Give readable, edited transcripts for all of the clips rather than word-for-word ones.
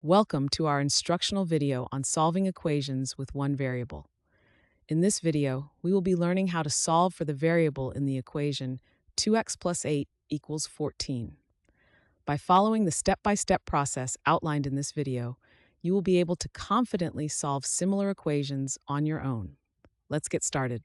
Welcome to our instructional video on solving equations with one variable. In this video, we will be learning how to solve for the variable in the equation 2x plus 8 equals 14. By following the step-by-step process outlined in this video, you will be able to confidently solve similar equations on your own. Let's get started.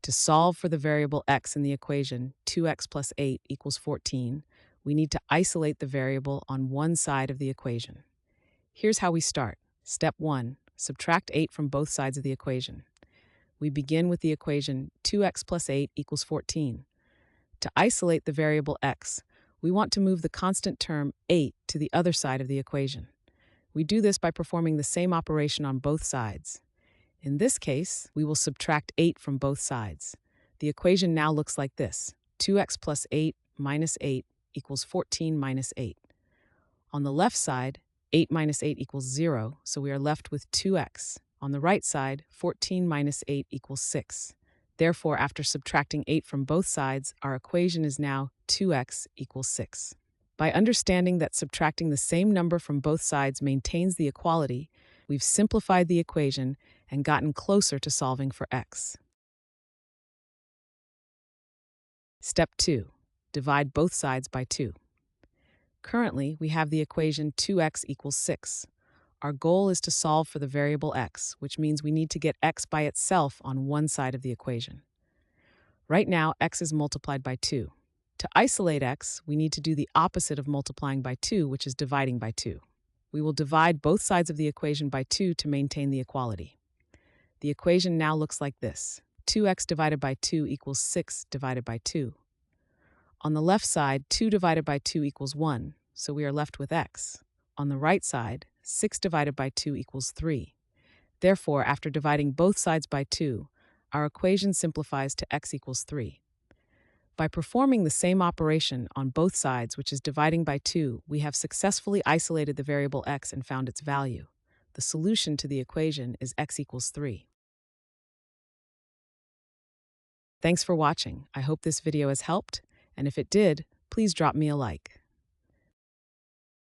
To solve for the variable x in the equation 2x plus 8 equals 14, we need to isolate the variable on one side of the equation. Here's how we start. Step 1. Subtract 8 from both sides of the equation. We begin with the equation 2x plus 8 equals 14. To isolate the variable x, we want to move the constant term 8 to the other side of the equation. We do this by performing the same operation on both sides. In this case, we will subtract 8 from both sides. The equation now looks like this. 2x plus 8 minus 8 equals 14 minus 8. On the left side, 8 minus 8 equals 0, so we are left with 2x. On the right side, 14 minus 8 equals 6. Therefore, after subtracting 8 from both sides, our equation is now 2x equals 6. By understanding that subtracting the same number from both sides maintains the equality, we've simplified the equation and gotten closer to solving for x. Step 2. Divide both sides by 2. Currently, we have the equation 2x equals 6. Our goal is to solve for the variable x, which means we need to get x by itself on one side of the equation. Right now, x is multiplied by 2. To isolate x, we need to do the opposite of multiplying by 2, which is dividing by 2. We will divide both sides of the equation by 2 to maintain the equality. The equation now looks like this. 2x divided by 2 equals 6 divided by 2. On the left side, 2 divided by 2 equals 1, so we are left with x. On the right side, 6 divided by 2 equals 3. Therefore, after dividing both sides by 2, our equation simplifies to x equals 3. By performing the same operation on both sides, which is dividing by 2, we have successfully isolated the variable x and found its value. The solution to the equation is x equals 3. Thanks for watching. I hope this video has helped, and if it did, please drop me a like.